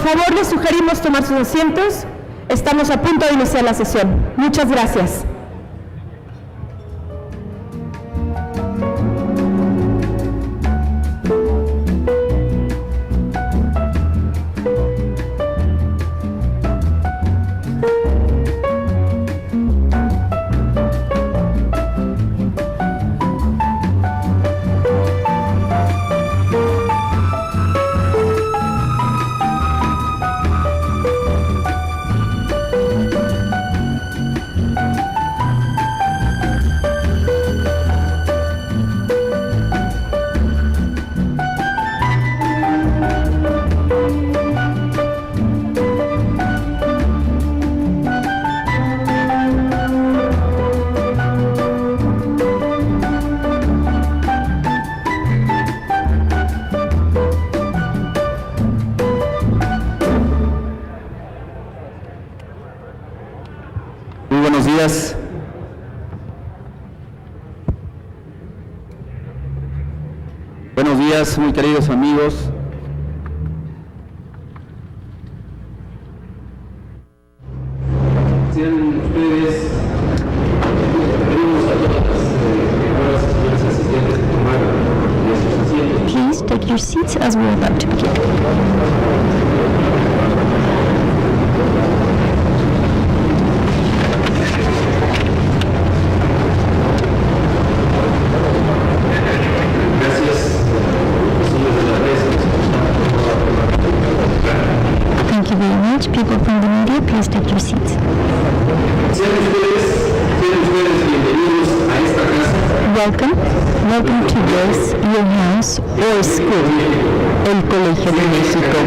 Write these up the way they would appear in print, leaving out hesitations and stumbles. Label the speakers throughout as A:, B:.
A: favor, les sugerimos tomar sus asientos. Estamos a punto de iniciar la sesión. Muchas gracias.
B: Buenos días, muy queridos amigos. Sean ustedes bienvenidos a todas las señoras y asistentes que tomaron sus asientos.
C: Please take your seats as we're about to begin. People from the media, please take your seats. Welcome to this, your house or school, El Colegio de México,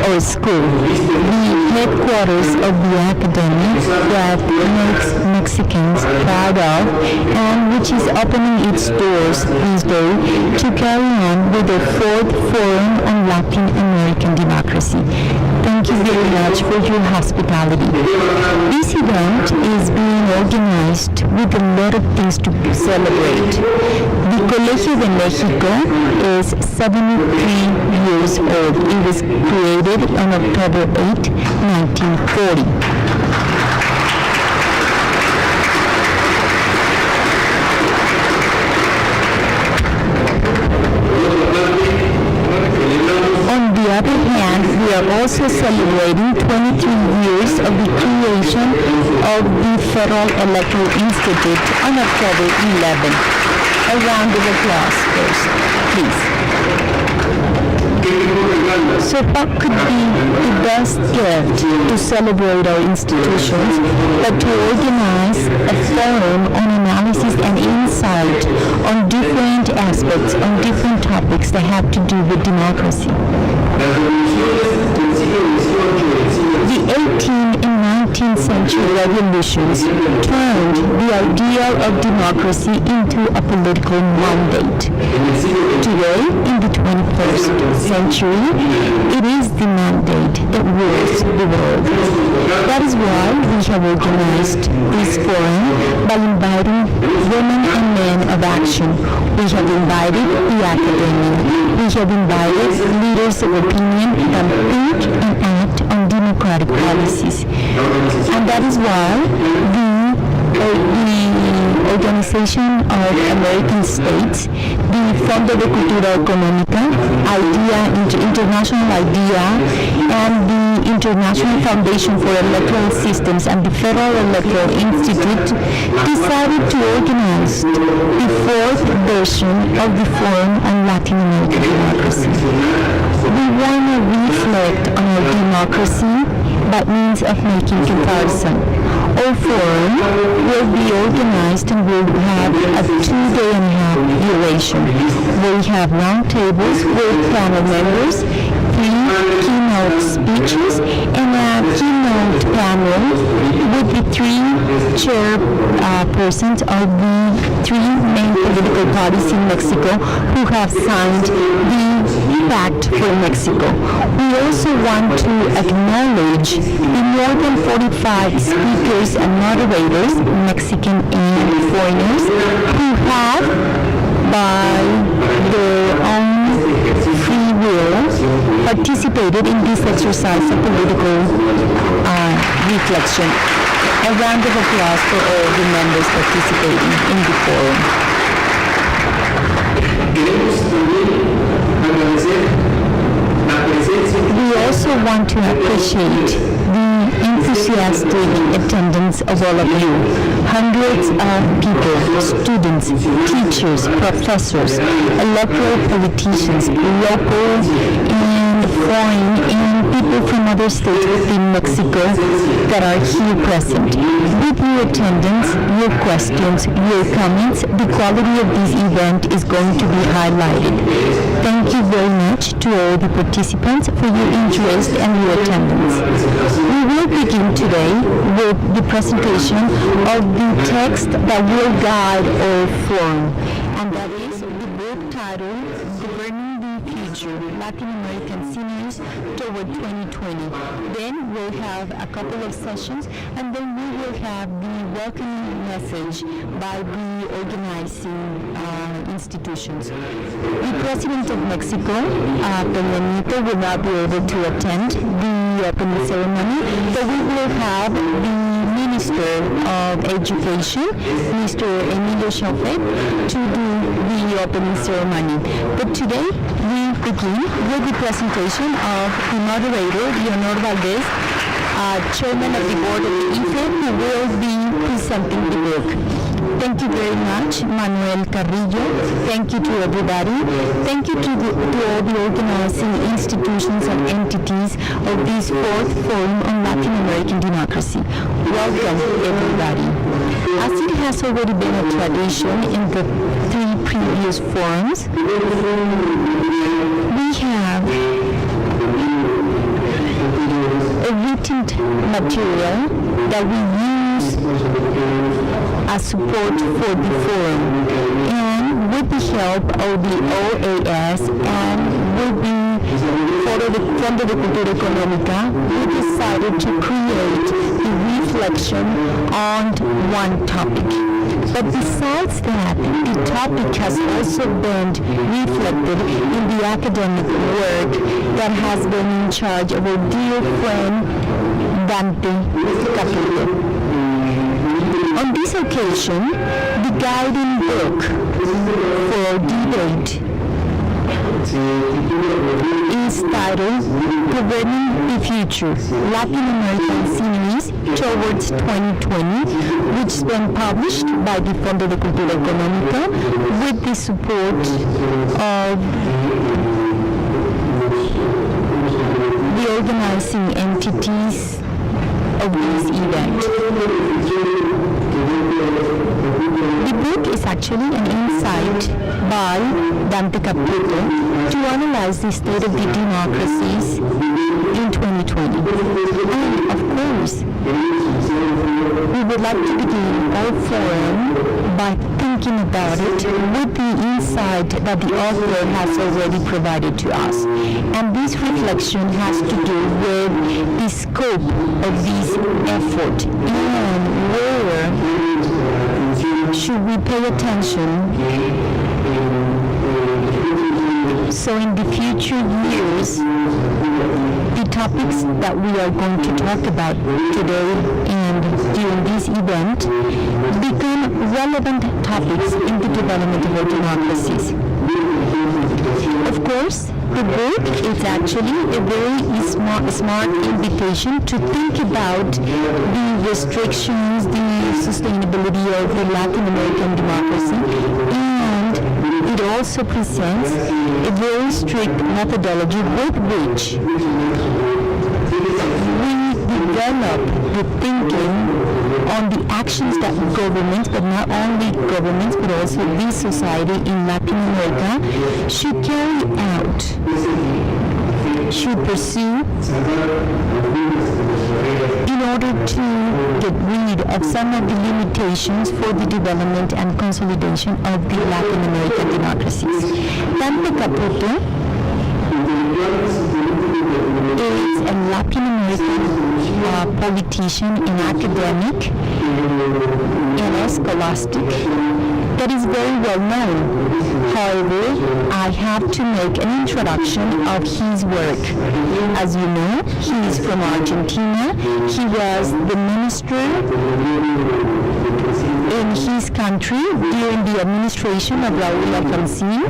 C: or school, the headquarters of the academy that makes Mexicans proud of and which is opening its doors this day to carry on with the 4th Forum on Latin American Democracy. Thank you very much for your hospitality. This event is being organized with a lot of things to celebrate. The Colegio de México is 73 years old. It was created on October 8, 1940. On the other hand, we are also celebrating 23 years of the creation of the Federal Electoral Institute on October 11. A round of applause first, please. So what could be the best gift to celebrate our institutions but to organize a forum on analysis and insight on different aspects, on different topics that have to do with democracy. The 18th and 19th century revolutions turned the ideal of democracy into a political mandate. Today, in the 21st century, it is the mandate that rules the world. That is why we have organized this forum by inviting women and men of action. We have invited the academia. We have invited leaders of opinion that think and act on democratic policies. And that is why the Organization of American States, the Fondo de Cultura Económica, International IDEA, and the International Foundation for Electoral Systems and the Federal Electoral Institute decided to organize the 4th version of the Forum on Latin American Democracy. We want to reflect on our democracy by means of making comparison. Our forum will be organized and will have a 2-day-and-a-half duration. We have round tables with panel members, 3 keynote speeches, and a keynote panel with the 3 chairpersons of the 3 main political parties in Mexico who have signed the Pact for Mexico. We also want to acknowledge the more than 45 speakers and moderators, Mexican and foreigners, who have, by their own free will, participated participated in this exercise of political reflection. A round of applause for all the members participating in the forum.
B: Queremos también agradecer la presencia.
C: We also want to appreciate the enthusiastic attendance of all of you. Hundreds of people, students, teachers, professors, electoral politicians, local and foreign, and people from other states within Mexico that are here present. With your attendance, your questions, your comments, the quality of this event is going to be highlighted. Thank you very much to all the participants for your interest and your attendance. We will begin today with the presentation of the text that will guide our forum, and that is the book titled Governing the Future, Latin American Seniors Toward 2020. Then we'll have a couple of sessions, and then we will have the welcoming message by the organizing institutions. The President of Mexico, Peña, will not be able to attend the opening ceremony, but we will have the Minister of Education, Mr. Emilio Chaufet, to do the opening ceremony. But today we begin with the presentation of the moderator, Leonardo Valdés, Chairman of the Board of the IFE, who will be presenting the book. Thank you very much, Manuel, Carrillo. Thank you to everybody. Thank you to all the organizing institutions and entities of this fourth Forum on Latin American Democracy. Welcome, everybody. As it has already been a tradition in the three previous forums, we have a written material that we use as support for the forum, and with the help of the OAS and with the Foro de Cultura Económica, we decided to create a reflection on one topic. But besides that, the topic has also been reflected in the academic work that has been in charge of our dear friend Dante Caputo. On this occasion, the guiding book for debate is titled Governing the Future, Latin American Seniors Towards 2020, which has been published by the Foro de Cultura Económica with the support of the organizing entities of this event. The book is actually an insight by Dante Caputo to analyze the state of the democracies in 2020. And of course, we would like to begin our forum by thinking about it with the insight that the author has already provided to us. And this reflection has to do with the scope of this effort and where should we pay attention so in the future years the topics that we are going to talk about today and during this event become relevant topics in the development of our democracies. Of course, the book is actually a very smart invitation to think about the restrictions, the sustainability of the Latin American democracy, and it also presents a very strict methodology with which we develop the thinking on the actions that governments, but not only governments, but also the society in Latin America should carry out, should pursue in order to get rid of some of the limitations for the development and consolidation of the Latin American democracies. Dante Caputo is a Latin American politician and academic and a scholastic that is very well known. However, I have to make an introduction of his work. As you know, he is from Argentina. He was the minister in his country during the administration of Raúl Alfonsín.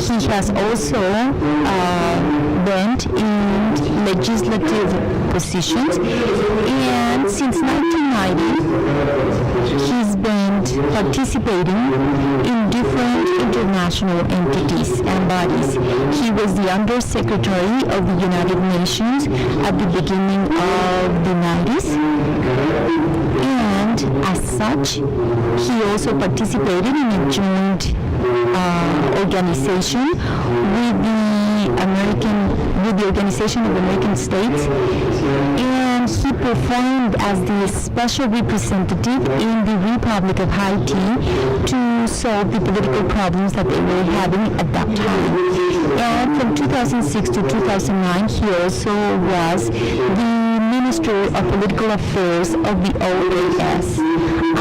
C: He has also been in legislative positions, and since 1990 he's been participating in different international entities and bodies. He was the Undersecretary of the United Nations at the beginning of the 90s, and as such he also participated in a joint organization with the Organization of American States, and he performed as the special representative in the Republic of Haiti to solve the political problems that they were having at that time. And from 2006 to 2009, he also was the Minister of Political Affairs of the OAS.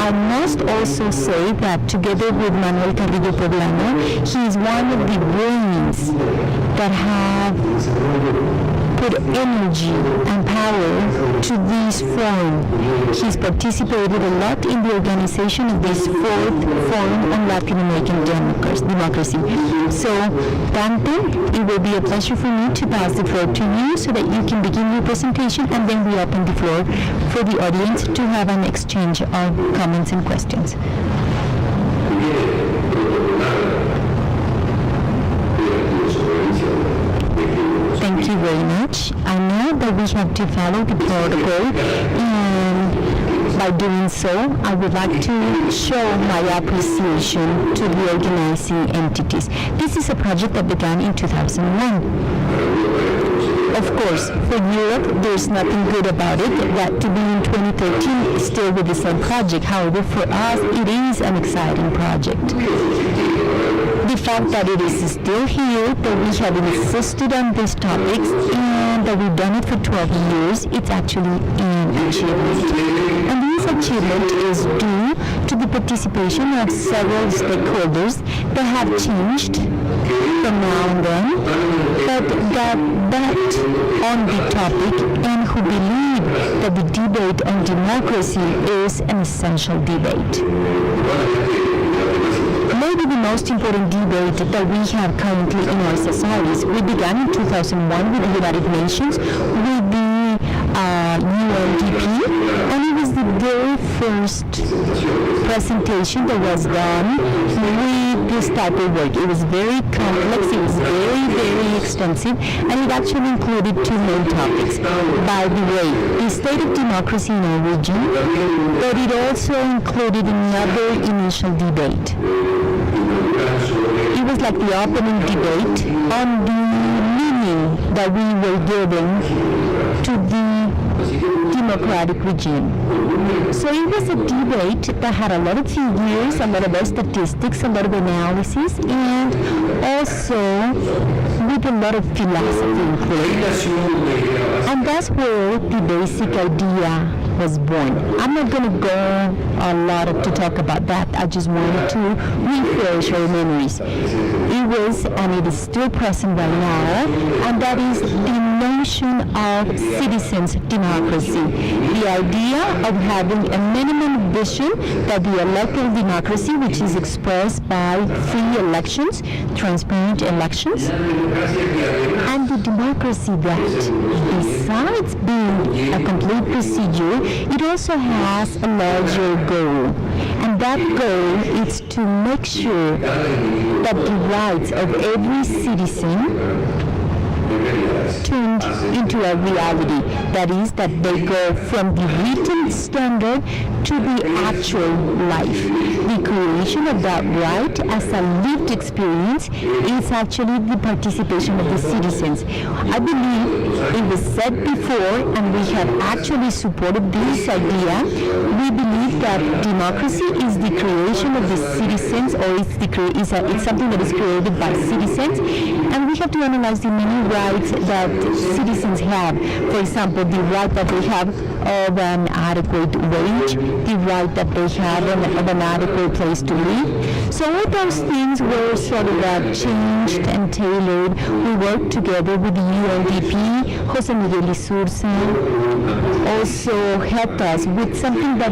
C: I must also say that together with Manuel Carrillo, he is one of the brains that have put energy and power to this forum. He's participated a lot in the organization of this fourth Forum on Latin American Democracy. So, Dante, it will be a pleasure for me to pass the floor to you so that you can begin your presentation, and then we open the floor for the audience to have an exchange of comments and questions. Thank you very much. I know that we have to follow the protocol, and by doing so, I would like to show my appreciation to the organizing entities. This is a project that began in 2001. Of course, for Europe, there's nothing good about it, that to be in 2013 still with the same project. However, for us, it is an exciting project. The fact that it is still here, that we have insisted on these topics, and that we've done it for 12 years, it's actually an achievement. And this achievement is due to the participation of several stakeholders that have changed from now and then, but that bet on the topic and who believe that the debate on democracy is an essential debate. Maybe the most important debate that we have currently in our societies. We began in 2001 with the United Nations, with the UNDP, and it was the very first presentation that was done with this type of work. It was very complex, it was very, very extensive, and it actually included two main topics. By the way, the state of democracy in our region, but it also included another initial debate. It was like the opening debate on the meaning that we were giving to the democratic regime. So it was a debate that had a lot of figures, a lot of statistics, a lot of analysis, and also with a lot of philosophy included. And that's where the basic idea was born. I'm not going to go a lot to talk about that. I just wanted to refresh our memories. It was, and it is still present right now, and that is the notion of citizens' democracy. The idea of having a minimum vision that the electoral democracy, which is expressed by free elections, transparent elections, and the democracy that, besides being a complete procedure, it also has a larger goal. And that goal is to make sure that the rights of every citizen turned into a reality. That is, that they go from the written standard to the actual life. The creation of that right as a lived experience is actually the participation of the citizens. I believe it was said before, and we have actually supported this idea. We believe that democracy is the creation of the citizens, or it's something that is created by citizens, and we have to analyze the many rights that citizens have. For example, the right that they have of an adequate wage, the right that they have of an adequate place to live. So all those things were sort of changed and tailored. We worked together with the UNDP. Jose Miguel Isurza also helped us with something that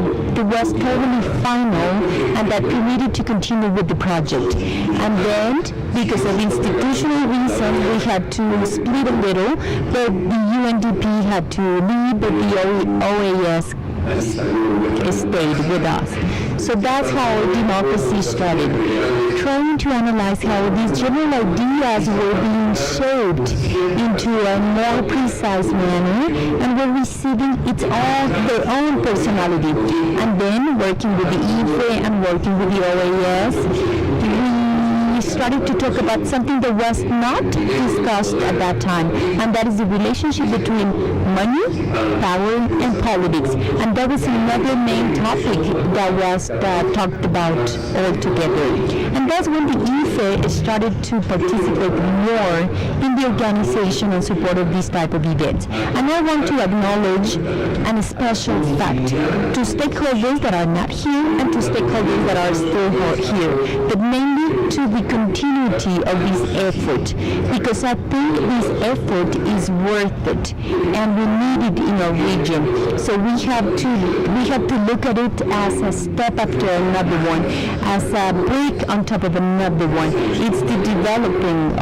C: was totally final and that we needed to continue with the project. And then, because of institutional reasons, we had to split a little, but the UNDP had to leave, but the OAS stayed with us. So that's how democracy started. Trying to analyze how these general ideas were being shaped into a more precise manner and were receiving their own personality. And then working with the IFE and working with the OAS, we started to talk about something that was not discussed at that time, and that is the relationship between money, power, and politics. And that was another main topic that was talked about all together. And that's when the IFE started to participate more in the organization and support of these type of events. And I want to acknowledge a special fact to stakeholders that are not here and to stakeholders that are still here, but mainly to the continuity of this effort, because I think this effort is worth it and we need it in our region. So we have to look at it as a step after another one, as a brick on top of another one. It's the development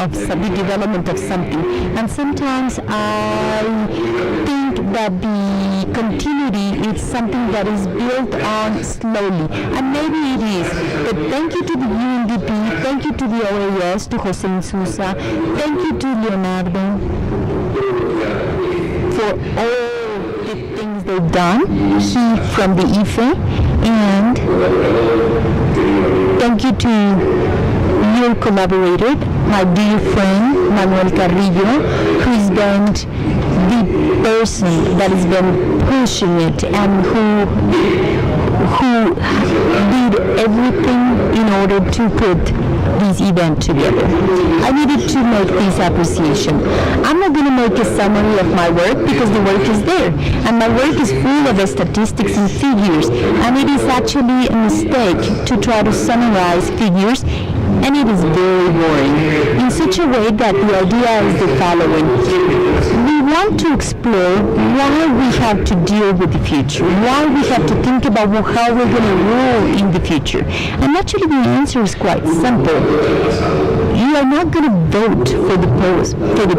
C: of something. And sometimes I think that the continuity is something that is built on slowly, and maybe it is. But thank you to the UNDP, thank you to the OAS, to Jose Sousa, thank you to Leonardo for all the things they've done, he from the IFE, and thank you to your collaborator, my dear friend Manuel Carrillo, who's been the person that has been pushing it and who did everything in order to put this event together. I needed to make this appreciation. I'm not going to make a summary of my work because the work is there, and my work is full of statistics and figures, and it is actually a mistake to try to summarize figures, and it is very boring, in such a way that the idea is the following. We want to explore why we have to deal with the future, why we have to think about how we're going to rule in the future. And actually the answer is quite simple. You are not going to vote for the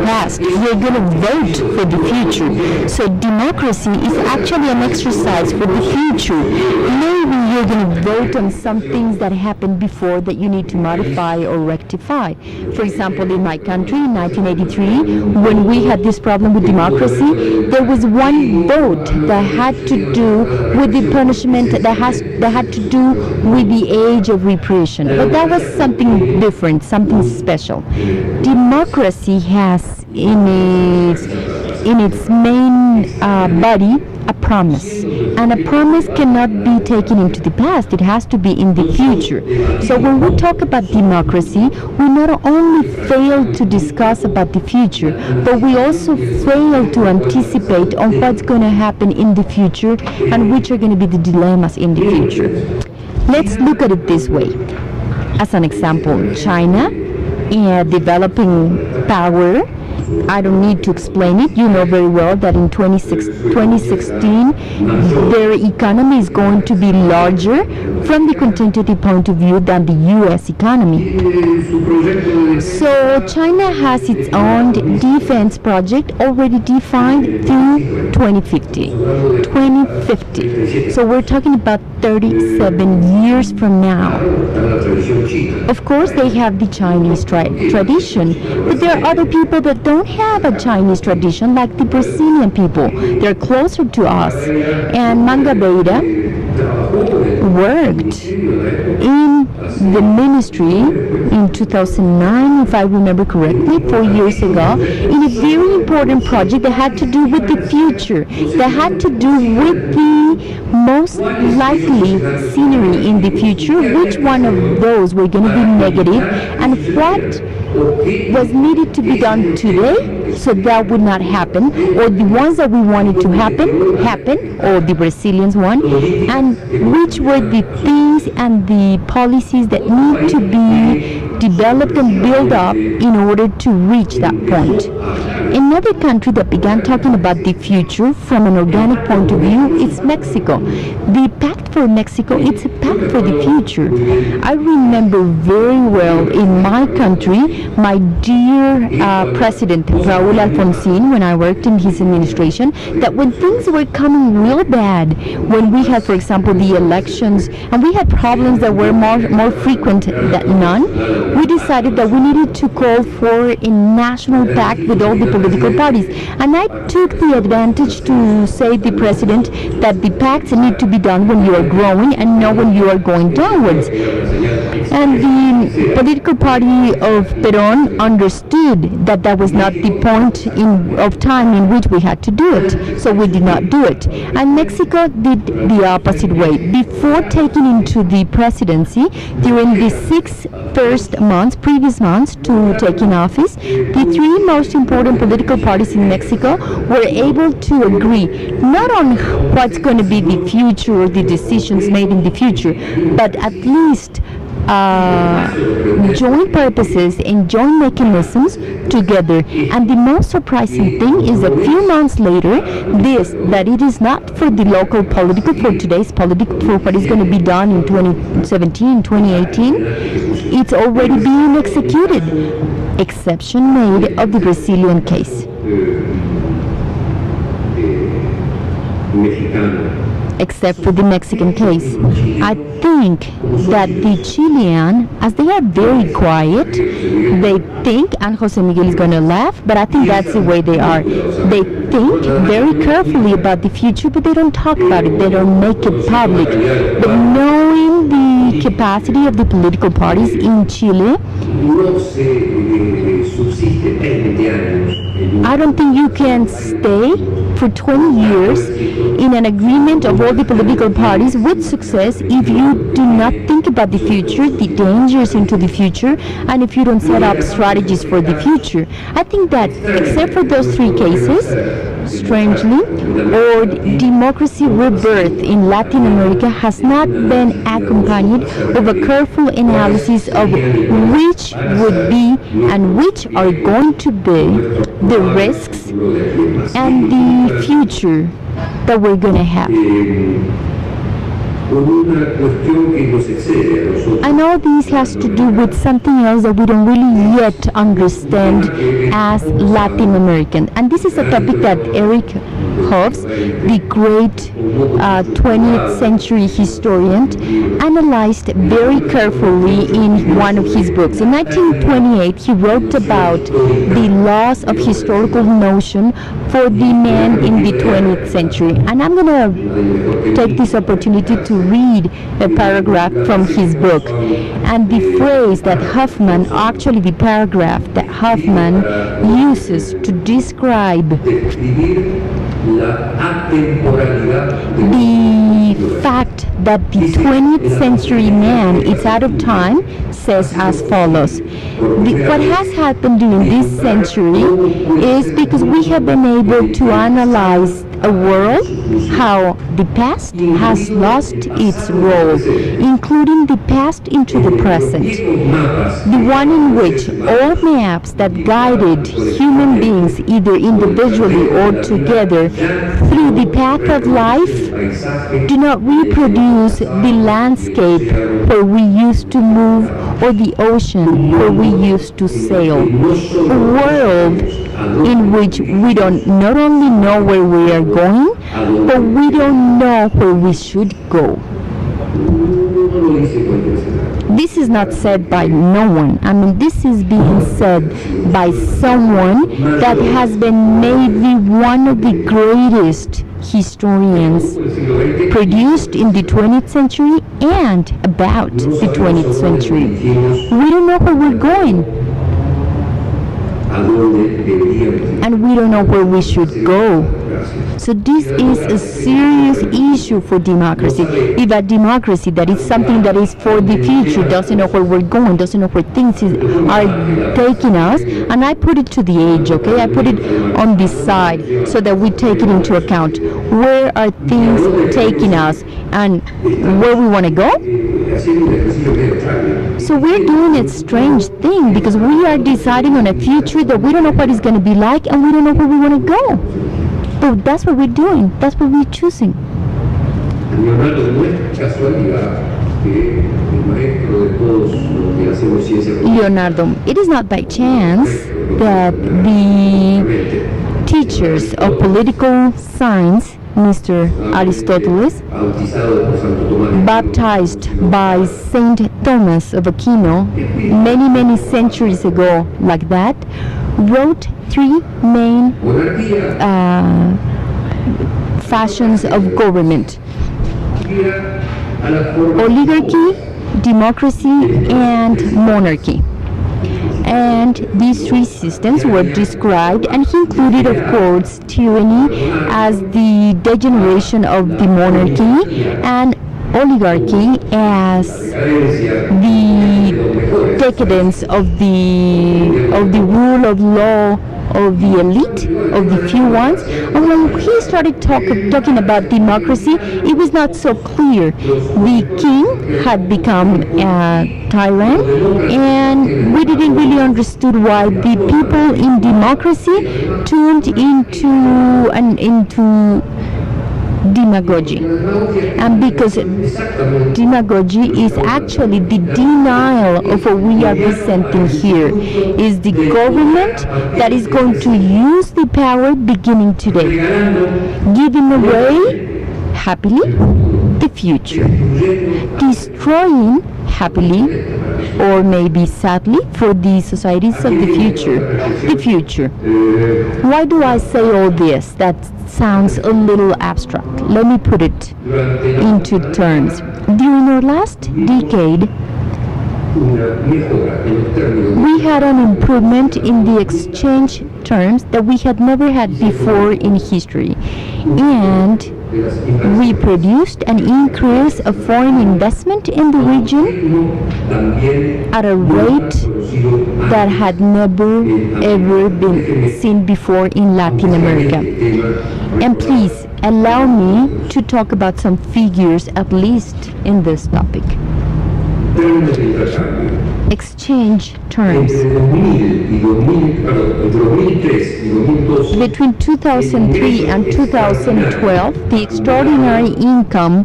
C: past. You're going to vote for the future. So democracy is actually an exercise for the future. Maybe you're going to vote on some things that happened before that you need to modify or rectify. For example, in my country, in 1983, when we had this problem with democracy, there was one vote that had to do with the punishment, that had to do with the age of repression. But that was something different, something special. Democracy has in its main body a promise, and a promise cannot be taken into the past. It has to be in the future. So when we talk about democracy, we not only fail to discuss about the future, but we also fail to anticipate on what's going to happen in the future and which are going to be the dilemmas in the future. Let's look at it this way. As an example, China, developing power. I don't need to explain it. You know very well that in 2016, their economy is going to be larger from the quantitative point of view than the U.S. economy. So China has its own defense project already defined through 2050. So we're talking about 37 years from now. Of course, they have the Chinese tradition, but there are other people that don't have a Chinese tradition, like the Brazilian people. They're closer to us. And Mangabeira worked in the ministry in 2009, if I remember correctly, 4 years ago, in a very important project that had to do with the future, that had to do with the most likely scenery in the future, which one of those were going to be negative, and what was needed to be done today so that would not happen, or the ones that we wanted to happen, or the Brazilians one, and which were the things and the policies that need to be developed and built up in order to reach that point. Another country that began talking about the future from an organic point of view is Mexico. The Pact for Mexico, it's a pact for the future. I remember very well in my country, my dear President Raúl Alfonsín, when I worked in his administration, that when things were coming real bad, when we had, for example, the elections, and we had problems that were more frequent than none, we decided that we needed to call for a national pact with all the political parties. And I took the advantage to say to the President that the pacts need to be done when you are growing and not when you are going downwards. And the political party of Perón understood that that was not the point of time in which we had to do it. So we did not do it. And Mexico did the opposite way. Before taking into the presidency, during the 6 first months, previous months to taking office, the 3 most important political parties in Mexico were able to agree not on what's going to be the future or the decisions made in the future, but at least joint purposes and joint mechanisms together. And the most surprising thing is a few months later, that it is not for the local political, for today's political, for what is going to be done in 2017, 2018, it's already being executed. Exception made of the Brazilian case. Except for the Mexican case. I think that the Chilean, as they are very quiet, they think, and Jose Miguel is going to laugh, but I think that's the way they are. They think very carefully about the future, but they don't talk about it. They don't make it public. But knowing the capacity of the political parties in Chile, I don't think you can stay for 20 years in an agreement of all the political parties with success if you do not think about the future, the dangers into the future, and if you don't set up strategies for the future. I think that except for those 3 cases, strangely, or democracy rebirth in Latin America has not been accompanied of a careful analysis of which would be and which are going to be the risks and the future that we're going to have. I know this has to do with something else that we don't really yet understand as Latin American. And this is a topic that Eric Hofs, the great 20th century historian, analyzed very carefully in one of his books. In 1928, he wrote about the loss of historical notion for the man in the 20th century. And I'm going to take this opportunity to read a paragraph from his book. And the phrase that Hoffman, actually the paragraph that Hoffman uses to describe the fact that the 20th century man is out of time says as follows. What has happened during this century is because we have been able to analyze a world, how the past has lost its role, including the past into the present. The one in which all maps that guided human beings, either individually or together, through the path of life, do not reproduce the landscape where we used to move or the ocean where we used to sail. A world in which we don't not only know where we are going, but we don't know where we should go. this is not said by no one. I mean, this is being said by someone that has been maybe one of the greatest historians produced in the 20th century and about the 20th century. We don't know where we're going, and we don't know where we should go. So this is a serious issue for democracy. If a democracy that is something that is for the future doesn't know where we're going, doesn't know where things are taking us, and I put it to the age, okay? I put it on this side so that we take it into account. Where are things taking us and where we want to go? So we're doing a strange thing because we are deciding on a future that we don't know what it's going to be like, and we don't know where we want to go. But that's what we're doing. That's what we're choosing. Leonardo, it is not by chance that the teachers of political science, Mr. Aristotle, baptized by Saint Thomas of Aquino many centuries ago, like that, wrote three main fashions of government: oligarchy, democracy, and monarchy. And these three systems were described, and he included, of course, tyranny as the degeneration of the monarchy, and oligarchy as the decadence of the rule of law of the elite, of the few ones. And when he started talking about democracy, it was not so clear. The king had become a tyrant, and we didn't really understood why the people in democracy turned into demagogy. And because demagogy is actually the denial of what we are presenting here, is the government that is going to use the power beginning today, giving away happily the future, destroying happily or maybe sadly for the societies of the future. Why do I say all this? That sounds a little abstract. Let me put it into terms. During our last decade, we had an improvement in the exchange terms that we had never had before in history, and we produced an increase of foreign investment in the region at a rate that had never ever been seen before in Latin America. And please allow me to talk about some figures, at least in this topic. Exchange terms. Between 2003 and 2012, the extraordinary income,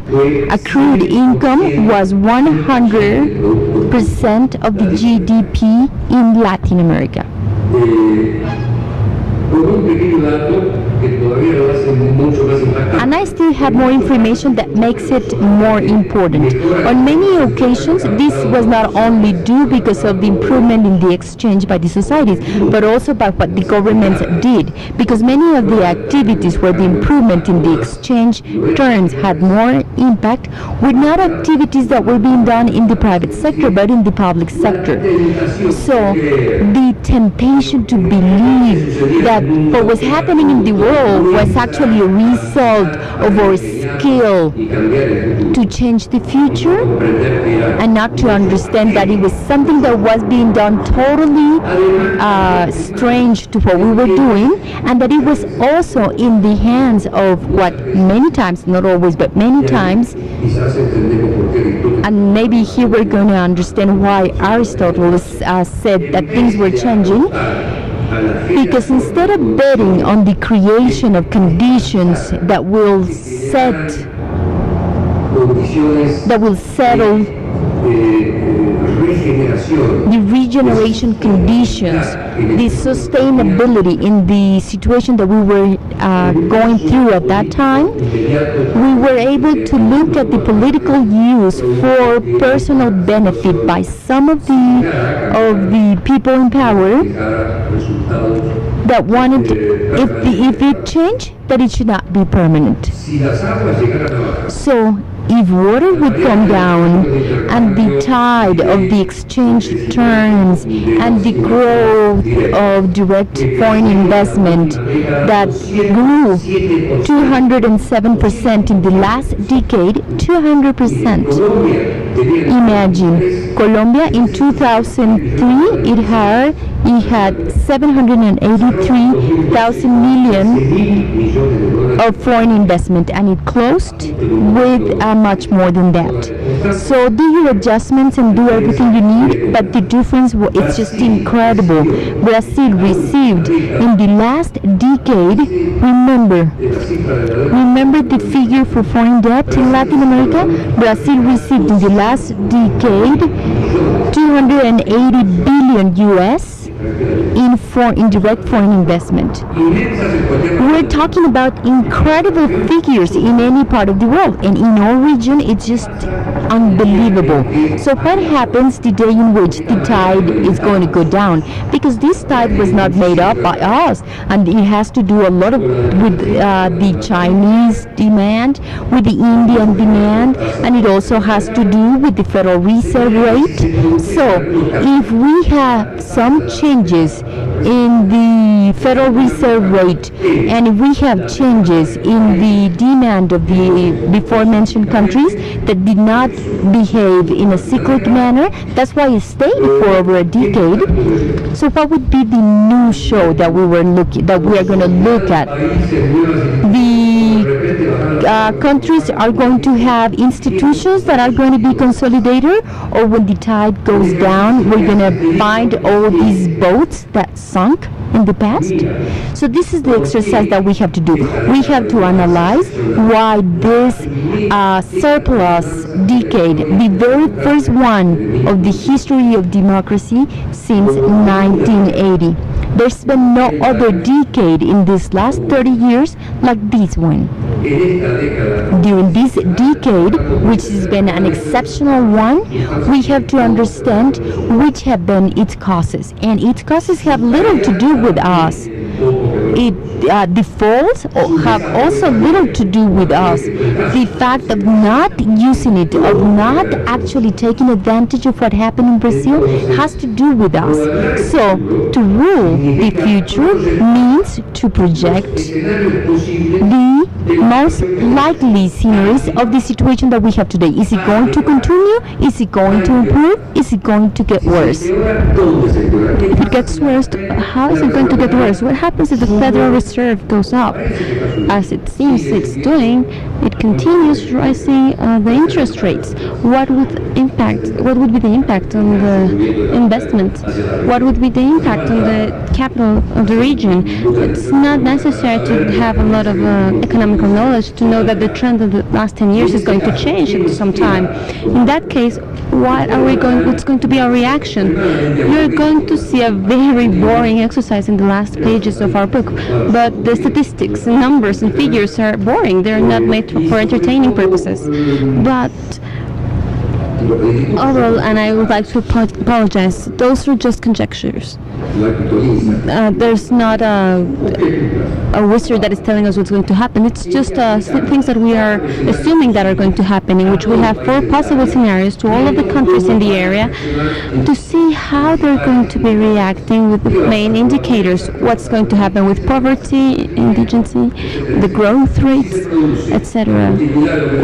C: accrued income, was 100% of the GDP in Latin America. And I still have more information that makes it more important. On many occasions, this was not only due because of the improvement in the exchange by the societies, but also by what the governments did, because many of the activities where the improvement in the exchange terms had more impact were not activities that were being done in the private sector, but in the public sector. So the temptation to believe that what was happening in the world was actually a result of our skill to change the future, and not to understand that it was something that was being done totally strange to what we were doing, and that it was also in the hands of what many times, not always, but many times, and maybe here we're going to understand why Aristotle said that things were changing. Because instead of betting on the creation of conditions that will settle the regeneration conditions, the sustainability in the situation that we were going through at that time, we were able to look at the political use for personal benefit by some of the people in power that wanted, if it changed, that it should not be permanent. So if water would come down and the tide of the exchange turns and the growth of direct foreign investment that grew 207% in the last decade, 200%. Imagine, Colombia in 2003, it had 783,000 million of foreign investment, and it closed with much more than that. So do your adjustments and do everything you need, but the difference, it's just incredible. Brazil received in the last decade, remember the figure for foreign debt in Latin America? Brazil received in the last decade 280 billion US in direct foreign investment. We're talking about incredible figures in any part of the world, and in our region it's just unbelievable. So what happens the day in which the tide is going to go down? Because this tide was not made up by us, and it has to do a lot with the Chinese demand, with the Indian demand, and it also has to do with the Federal Reserve rate. So if we have some changes in the Federal Reserve rate, and if we have changes in the demand of the before mentioned countries that did not behave in a cyclic manner, that's why it stayed for over a decade. So what would be the new show that we are going to look at? The countries are going to have institutions that are going to be consolidated, or when the tide goes down, we're going to find all these boats that sunk in the past. So this is the exercise that we have to do. We have to analyze why this surplus decade, the very first one of the history of democracy since 1980. There's been no other decade in these last 30 years like this one. During this decade, which has been an exceptional one, we have to understand which have been its causes. And its causes have little to do with us. The faults have also little to do with us. The fact of not using it, of not actually taking advantage of what happened in Brazil, has to do with us. So to rule the future means to project the most likely scenarios of the situation that we have today. Is it going to continue? Is it going to improve? Is it going to get worse? If it gets worse, how is it going to get worse? What happens if the Federal Reserve goes up? As it seems it's doing, it continues rising the interest rates. What would be the impact on the investment? What would be the impact on the capital of the region? It's not necessary to have a lot of economical knowledge to know that the trend of the last 10 years is going to change at some time. In that case, what's going to be our reaction? You're going to see a very boring exercise in the last pages of our book, but the statistics and numbers and figures are boring. They're not made for entertaining purposes. But overall, and I would like to apologize, those are just conjectures. There's not a wizard that is telling us what's going to happen. It's just things that we are assuming that are going to happen, in which we have 4 possible scenarios to all of the countries in the area to see how they're going to be reacting with the main indicators. What's going to happen with poverty, indigency, the growth rates, etc.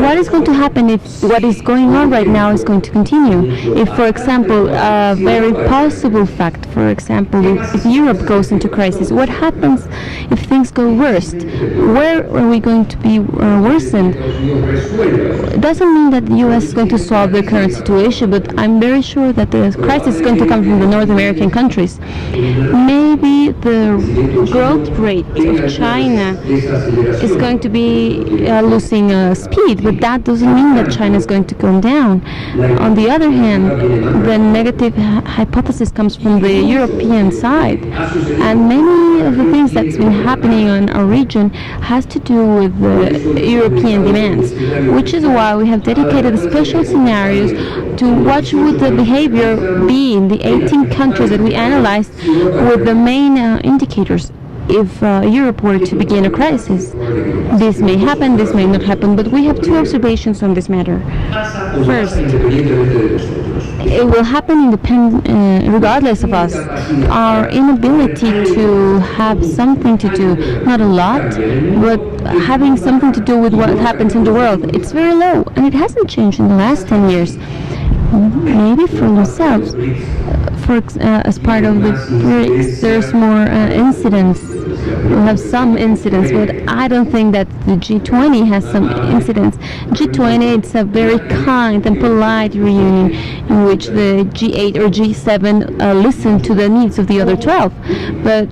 C: What is going to happen if what is going on right now is going to continue? If, for example, a very possible fact, for example, if Europe goes into crisis, what happens if things go worst? Where are we going to be worsened? It doesn't mean that the U.S. is going to solve the current situation, but I'm very sure that the crisis is going to come from the North American countries. Maybe the growth rate of China is going to be losing speed, but that doesn't mean that China is going to go down. On the other hand, the negative hypothesis comes from the European side, and many of the things that's been happening in our region has to do with the European demands, which is why we have dedicated special scenarios to what would the behavior be in the 18 countries that we analyzed with the main indicators if Europe were to begin a crisis. This may happen, this may not happen, but we have two observations on this matter. First, it will happen regardless of us. Our inability to have something to do, not a lot, but having something to do with what happens in the world, it's very low, and it hasn't changed in the last 10 years. Maybe for themselves, as part of the BRICS, there's more incidents. We'll have some incidents, but I don't think that the G20 has some incidents. G20, it's a very kind and polite reunion in which the G8 or G7 listen to the needs of the other 12. But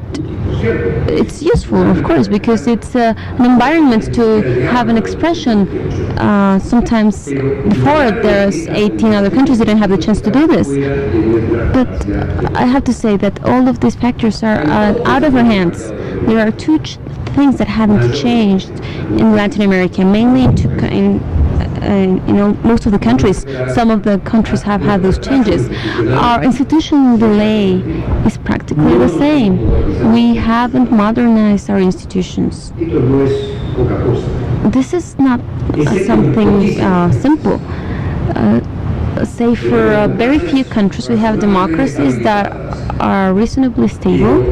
C: it's useful, of course, because it's an environment to have an expression. Sometimes before, there's 18 other countries that didn't have the chance to do this. But I have to say that all of these factors are out of our hands. There are two things that haven't changed in Latin America, mainly in most of the countries. Some of the countries have had those changes. Our institutional delay is practically the same. We haven't modernized our institutions. This is not something simple. Say for very few countries we have democracies that are reasonably stable,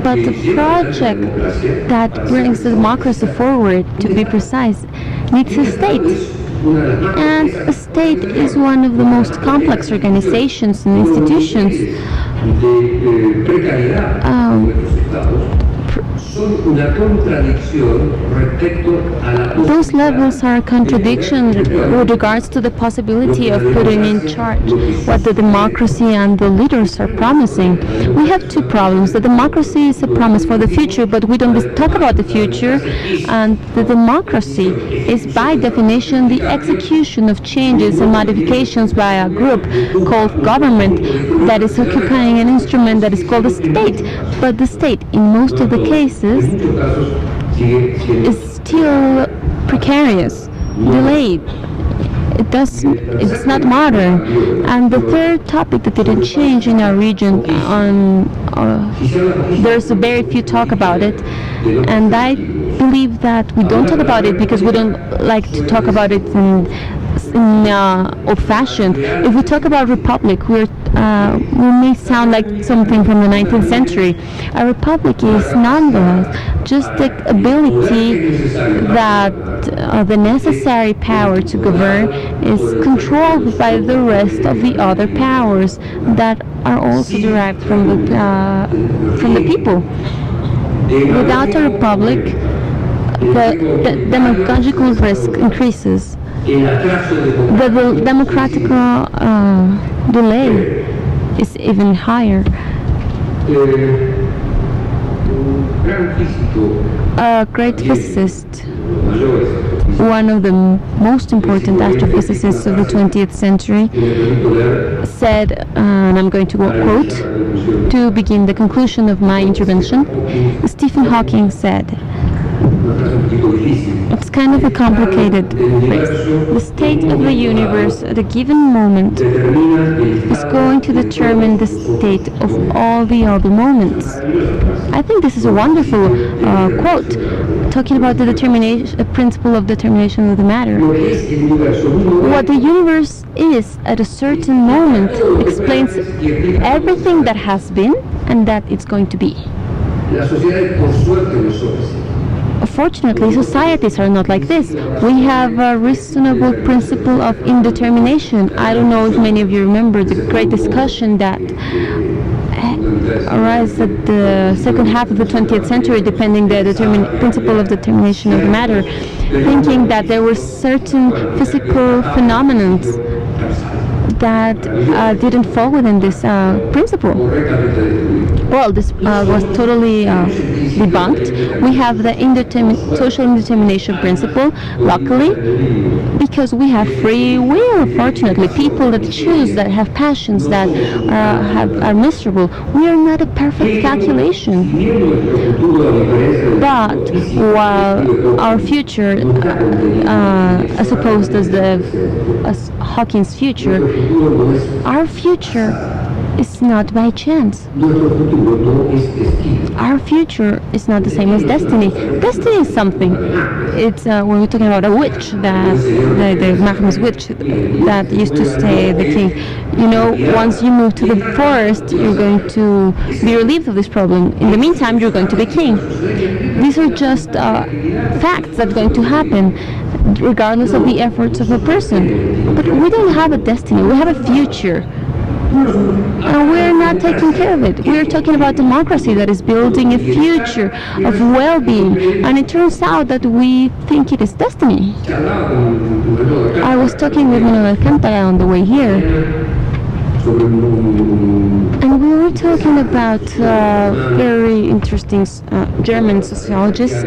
C: but the project that brings the democracy forward, to be precise, needs a state. And a state is one of the most complex organizations and institutions. Those levels are a contradiction with regards to the possibility of putting in charge what the democracy and the leaders are promising. We have two problems. The democracy is a promise for the future, but we don't talk about the future. And the democracy is by definition the execution of changes and modifications by a group called government that is occupying an instrument that is called the state. But the state, in most of the cases, is still precarious, delayed. It's not modern. And the third topic that didn't change in our region, there's very few talk about it, and I believe that we don't talk about it because we don't like to talk about it in old-fashioned. If we talk about republic, we may sound like something from the 19th century. A republic is nonetheless just the ability that the necessary power to govern is controlled by the rest of the other powers that are also derived from the people. Without a republic, the demagogical risk increases. The democratic delay is even higher. A great physicist, one of the most important astrophysicists of the 20th century, said, and I'm going to quote to begin the conclusion of my intervention, Stephen Hawking said, it's kind of a complicated phrase. The state of the universe at a given moment is going to determine the state of all the other moments. I think this is a wonderful quote, talking about the principle of determination of the matter. What the universe is at a certain moment explains everything that has been and that it's going to be. Fortunately, societies are not like this. We have a reasonable principle of indetermination. I don't know if many of you remember the great discussion that arose at the second half of the 20th century, depending the principle of determination of the matter, thinking that there were certain physical phenomena that didn't fall within this principle. Well, this was totally debunked. We have the social indetermination principle, luckily, because we have free will, fortunately. People that choose, that have passions, that are miserable. We are not a perfect calculation. But while our future, as opposed as Hawking's future, our future is not by chance. Our future is not the same as destiny. Destiny is something. It's when we're talking about a witch, the Magnus witch that used to stay the king. You know, once you move to the forest, you're going to be relieved of this problem. In the meantime, you're going to be king. These are just facts that are going to happen, regardless of the efforts of a person. But we don't have a destiny. We have a future. And we're not taking care of it. We're talking about democracy that is building a future of well-being, and it turns out that we think it is destiny. I was talking with Manuel on the way here, and we were talking about a very interesting German sociologist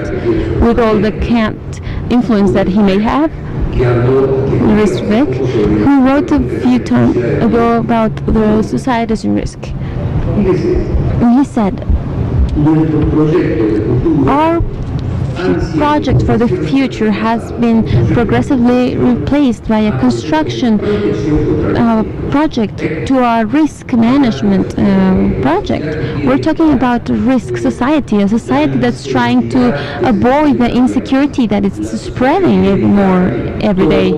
C: with all the Kant influence that he may have, who wrote a few times ago about the societies in risk. And he said, our project for the future has been progressively replaced by a construction project to our risk management project. We're talking about risk society, a society that's trying to avoid the insecurity that is spreading every day.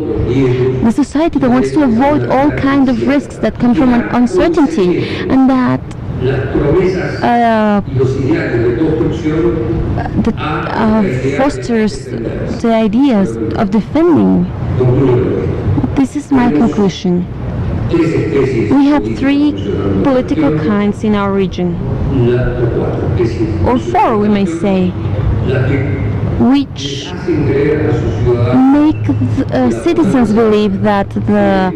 C: The society that wants to avoid all kinds of risks that come from uncertainty, and that fosters the ideas of defending. This is my conclusion. We have three political kinds in our region, or four, we may say, which make citizens believe that the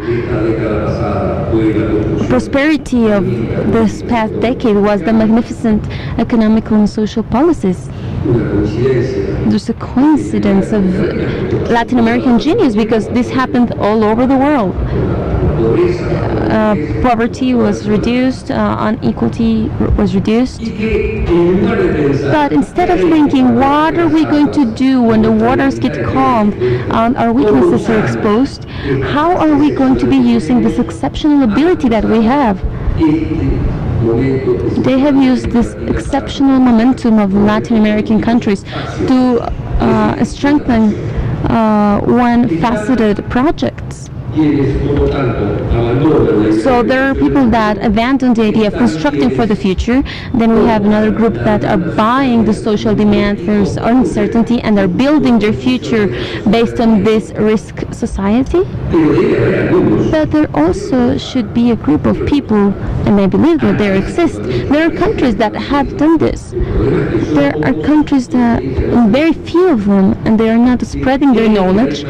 C: prosperity of this past decade was the magnificent economical and social policies. There's a coincidence of Latin American genius, because this happened all over the world. Poverty was reduced, inequality was reduced. But instead of thinking, what are we going to do when the waters get calm and our weaknesses are exposed, how are we going to be using this exceptional ability that we have? They have used this exceptional momentum of Latin American countries to strengthen one-faceted projects. So there are people that abandon the idea of constructing for the future. Then we have another group that are buying the social demand for uncertainty and are building their future based on this risk society. But there also should be a group of people, and I believe that there exist. There are countries that have done this. There are countries that, very few of them, and they are not spreading their knowledge.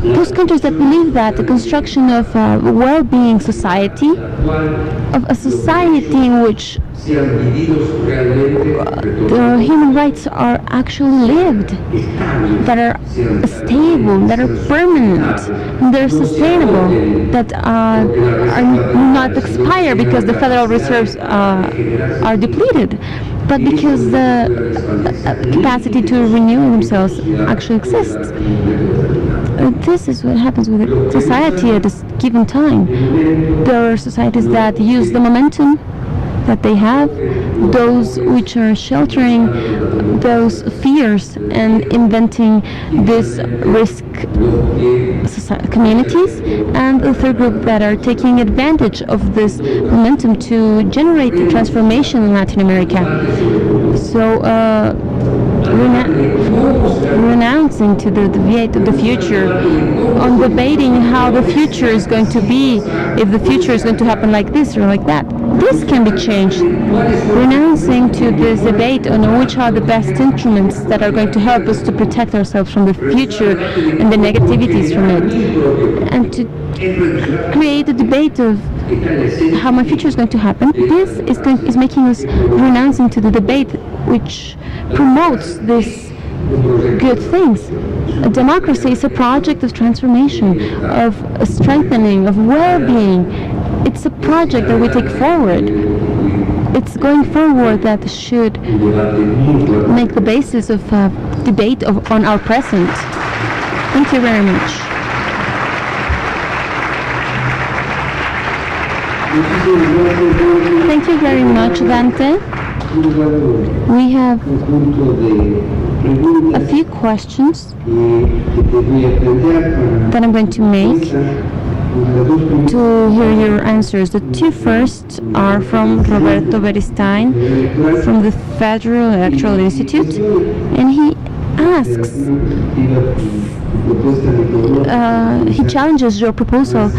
C: Those countries that believe that the construction of a well-being society, of a society in which the human rights are actually lived, that are stable, that are permanent, they're sustainable, that are not expire because the federal reserves are depleted, but because the capacity to renew themselves actually exists. This is what happens with a society at a given time. There are societies that use the momentum that they have, those which are sheltering those fears and inventing these risk communities, and the third group that are taking advantage of this momentum to generate the transformation in Latin America. So renouncing to the debate of the future, on debating how the future is going to be, if the future is going to happen like this or like that. This can be changed. Renouncing to this debate on which are the best instruments that are going to help us to protect ourselves from the future and the negativities from it. And to create a debate of how my future is going to happen. This is making us renouncing to the debate which promotes this good things. A democracy is a project of transformation, of strengthening, of well-being. It's a project that we take forward. It's going forward that should make the basis of debate on our present. Thank you very much. Thank you very much, Dante. We have a few questions that I'm going to make to hear your answers. The two first are from Roberto Beristain from the Federal Electoral Institute, and he asks, he challenges your proposal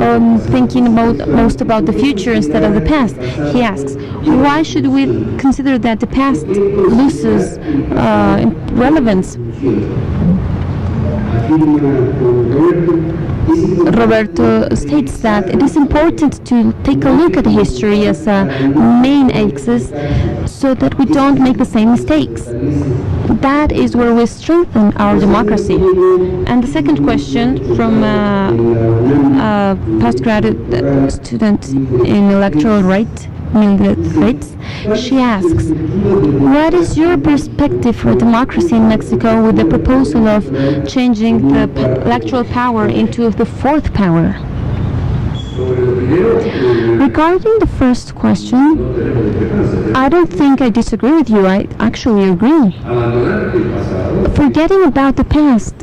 C: on thinking most about the future instead of the past. He asks, why should we consider that the past loses relevance? Roberto states that it is important to take a look at history as a main axis so that we don't make the same mistakes. That is where we strengthen our democracy. And the second question from a postgraduate student in electoral rights, she asks, what is your perspective for democracy in Mexico with the proposal of changing the electoral power into the fourth power? Regarding the first question, I don't think I disagree with you. I actually agree. Forgetting about the past,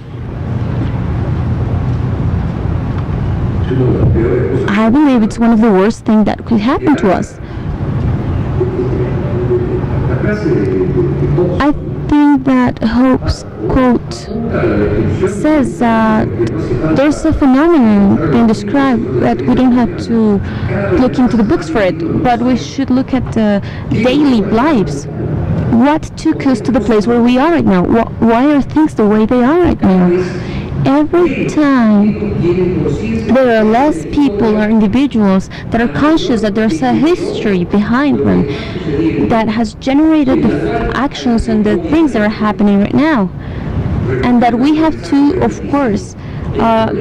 C: I believe it's one of the worst things that could happen to us. I think that Hope's quote says that there's a phenomenon being described that we don't have to look into the books for it, but we should look at the daily lives. What took us to the place where we are right now? Why are things the way they are right now? Every time there are less people or individuals that are conscious that there's a history behind them that has generated the actions and the things that are happening right now, and that we have to, of course,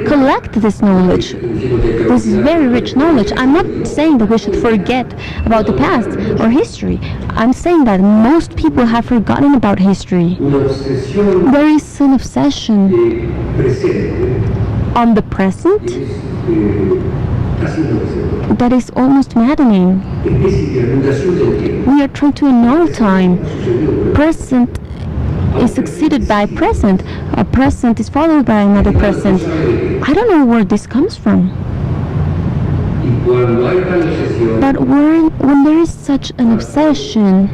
C: collect this knowledge. This is very rich knowledge. I'm not saying that we should forget about the past or history. I'm saying that most people have forgotten about history. There is an obsession on the present that is almost maddening. We are trying to annul time. Present is succeeded by present. A present is followed by another present. I don't know where this comes from. But when there is such an obsession,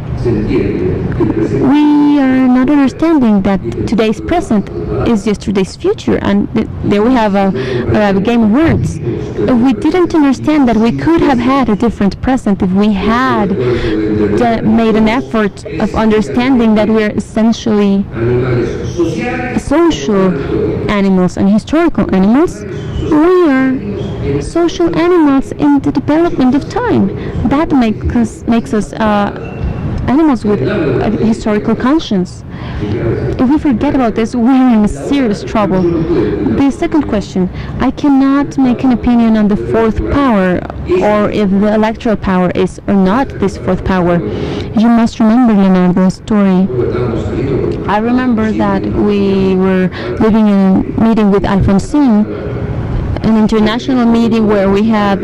C: we are not understanding that today's present is yesterday's future, and there we have a game of words. We didn't understand that we could have had a different present if we had made an effort of understanding that we're essentially social animals and historical animals. We are social animals in the development of time. That makes us animals with a historical conscience. If we forget about this, we're in serious trouble. The second question, I cannot make an opinion on the fourth power, or if the electoral power is or not this fourth power. You must remember, Leonardo's story. I remember that we were living in a meeting with Alfonsín, an international meeting where we have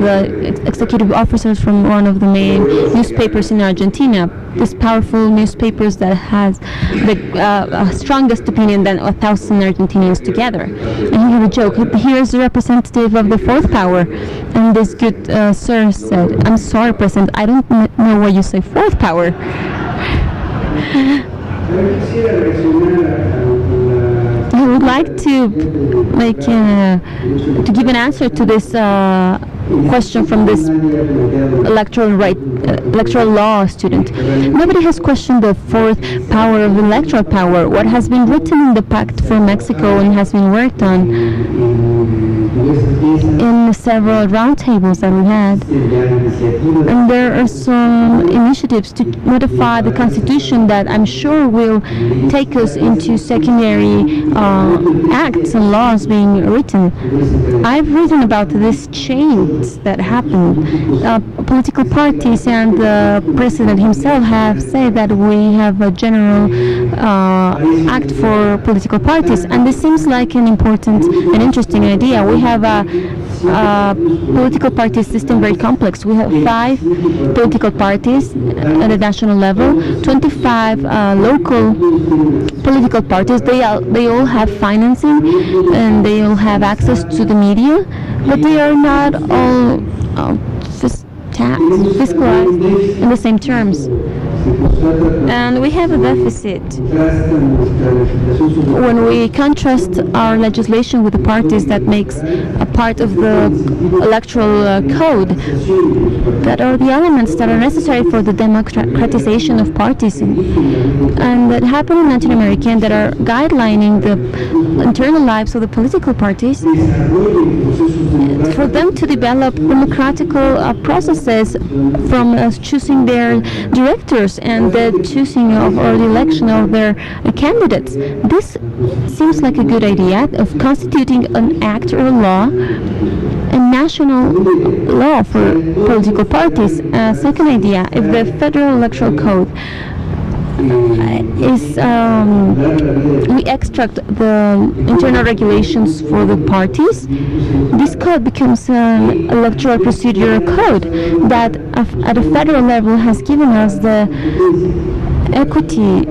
C: executive officers from one of the main newspapers in Argentina, these powerful newspapers that has the strongest opinion than 1,000 Argentinians together. And he had a joke. Here's the representative of the fourth power. And this good sir said, I'm sorry, President, I don't know why you say fourth power. I would like to give an answer to this question from this electoral law student. Nobody has questioned the fourth power of electoral power. What has been written in the Pact for Mexico and has been worked on in several roundtables that we had. And there are some initiatives to modify the Constitution that I'm sure will take us into secondary acts and laws being written. I've written about these chains that happen. Political parties and the president himself have said that we have a general act for political parties, and this seems like an important and interesting idea. We have a political party system very complex. We have 5 political parties at the national level, 25 local political parties. They all have financing and they all have access to the media, but they are not all fiscalized in the same terms. And we have a deficit when we contrast our legislation with the parties that makes a part of the electoral code. That are the elements that are necessary for the democratization of parties, and that happen in Latin America, and that are guidelining the internal lives of the political parties for them to develop democratical processes from choosing their directors and the choosing of or the election of their candidates. This seems like a good idea of constituting an act or a law, a national law for political parties. Second idea, if the Federal Electoral Code is we extract the internal regulations for the parties, this code becomes an electoral procedure code that at a federal level has given us the equity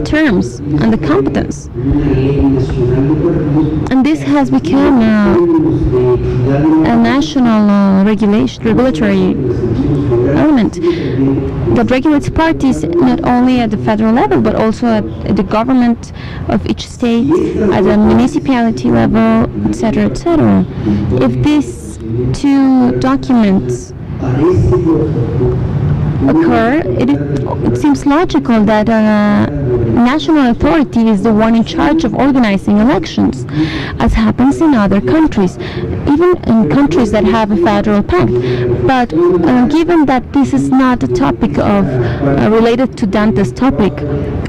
C: terms and the competence. And this has become a national regulatory element that regulates parties not only at the federal level but also at the government of each state, at the municipality level, etc., etc. If these 2 documents occur, it seems logical that a national authority is the one in charge of organizing elections, as happens in other countries, even in countries that have a federal pact. But given that this is not a topic of related to Dante's topic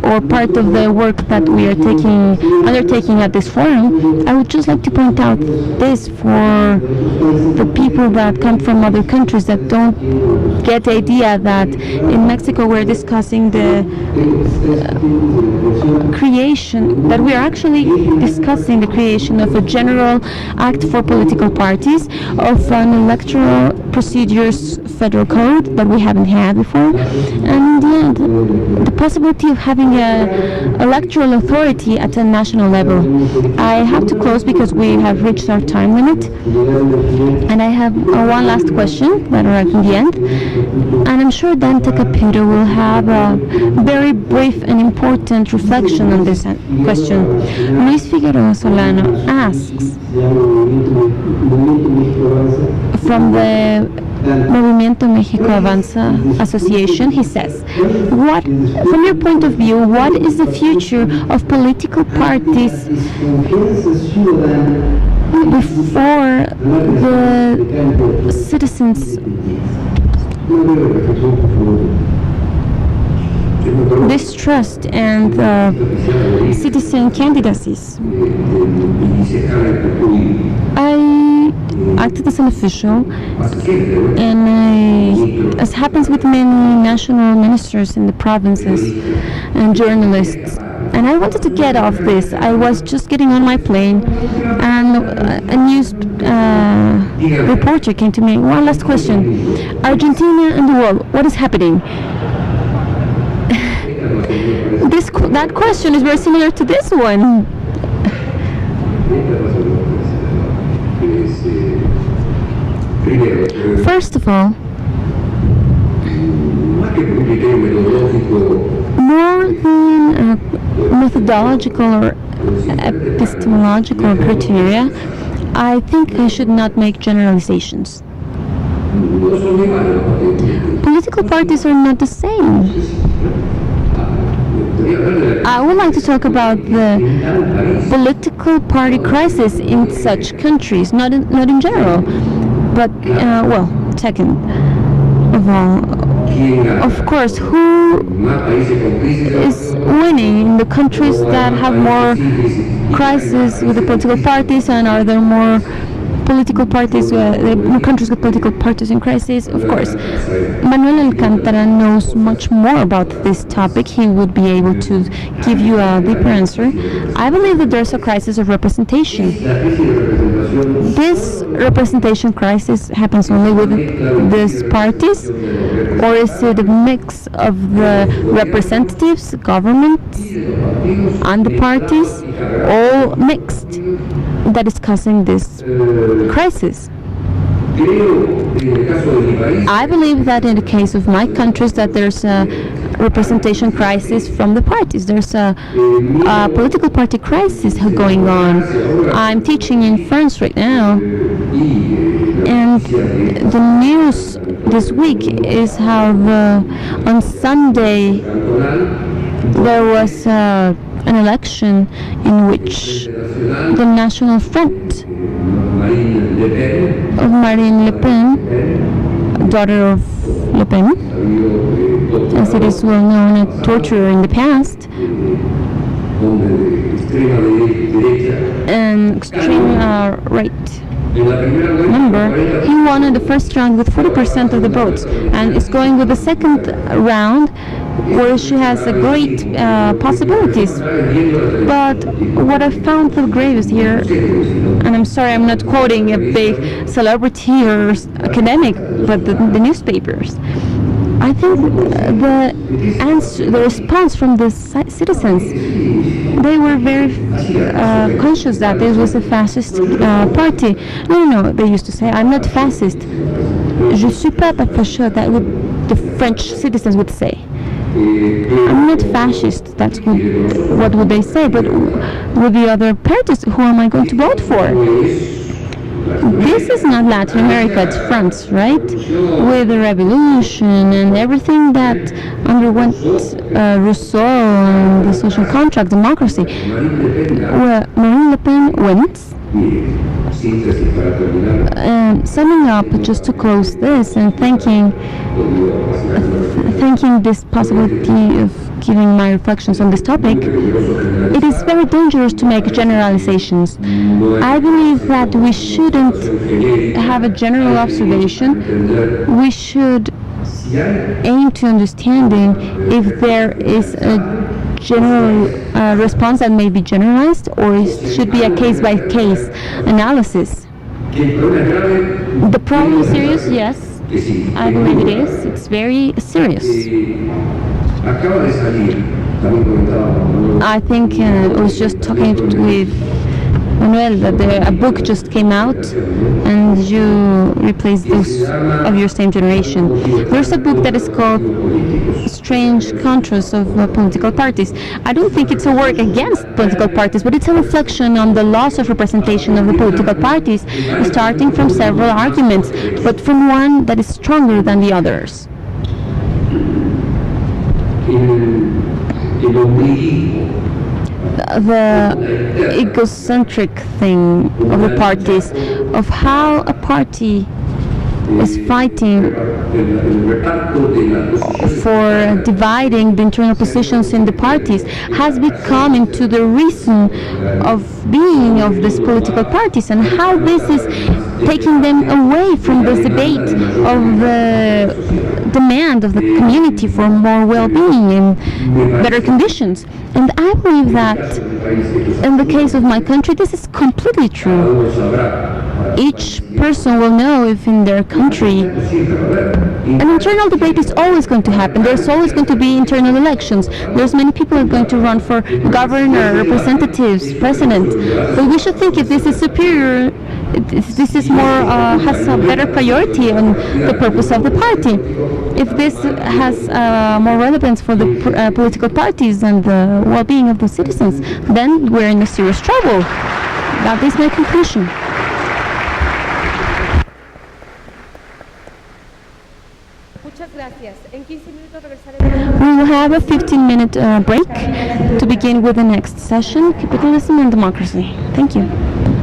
C: or part of the work that we are undertaking at this forum, I would just like to point out this for the people that come from other countries that don't get the idea that in Mexico we're discussing the creation, that we are actually discussing the creation of a general act for political parties, of an electoral procedures federal code that we haven't had before, and in the end, the possibility of having an electoral authority at a national level. I have to close because we have reached our time limit, and I have one last question that arrived in the end, and I'm sure Dante Caputo will have a very brief and important reflection on this question. Luis Figueroa Solano asks, from the Movimiento México Avanza Association, he says, from your point of view, what is the future of political parties before the citizens' distrust and citizen candidacies? I acted as an official, and as happens with many national ministers in the provinces and journalists, and I wanted to get off this. I was just getting on my plane, and a news reporter came to me. One last question. Argentina and the world, what is happening? That question is very similar to this one. First of all, more than methodological or epistemological criteria, I think I should not make generalizations. Political parties are not the same. I would like to talk about the political party crisis in such countries, not in general, but second of all, of course, who is winning in the countries that have more crisis with the political parties, and are there more political parties, countries with political parties in crisis? Of course, Manuel Alcántara knows much more about this topic. He would be able to give you a deeper answer. I believe that there's a crisis of representation. This representation crisis happens only with these parties, or is it a mix of the representatives, governments, and the parties, all mixed, that is causing this crisis? I believe that in the case of my countries that there's a representation crisis from the parties. There's a political party crisis going on. I'm teaching in France right now, and the news this week is how on Sunday there was an election in which the National Front of Marine Le Pen, daughter of Le Pen, as it is well known, a torturer in the past, an extreme right member, he won in the first round with 40% of the votes, and is going with the second round, where she has a great possibilities. But what I found the gravest here, and I'm sorry I'm not quoting a big celebrity or academic, but the newspapers, I think the response from the citizens, they were very conscious that this was a fascist party. No, they used to say, I'm not fascist. Je suis pas fasciste, that the French citizens would say. I'm not fascist, that's what would they say, but with the other parties, who am I going to vote for? This is not Latin America, it's France, right? With the revolution and everything that underwent Rousseau and the social contract, democracy, where Marine Le Pen wins. Summing up, just to close this, and thanking this possibility of giving my reflections on this topic, it is very dangerous to make generalizations. I believe that we shouldn't have a general observation. We should aim to understanding if there is a general response that may be generalized, or it should be a case-by-case analysis. The problem is serious, yes. I believe it is. It's very serious. I think I was just talking with Manuel that a book just came out, and you replaced those of your same generation. There's a book that is called Strange Contrasts of Political Parties. I don't think it's a work against political parties, but it's a reflection on the loss of representation of the political parties, starting from several arguments, but from one that is stronger than the others. The egocentric thing of the parties, of how a party is fighting for dividing the internal positions in the parties, has become into the reason of being of these political parties, and how this is taking them away from this debate of the demand of the community for more well-being and better conditions. And I believe that in the case of my country, this is completely true. Each person will know if in their country an internal debate is always going to happen. There's always going to be internal elections. There's many people who are going to run for governor, representatives, president. But we should think if this is superior, if this is more, has a better priority on the purpose of the party. If this has more relevance for the political parties and the well-being of the citizens, then we're in a serious trouble. That is my conclusion.
A: Muchas gracias. En 15 minutos regresaremos.
C: We will have a 15-minute break to begin with the next session, Capitalism and Democracy. Thank you.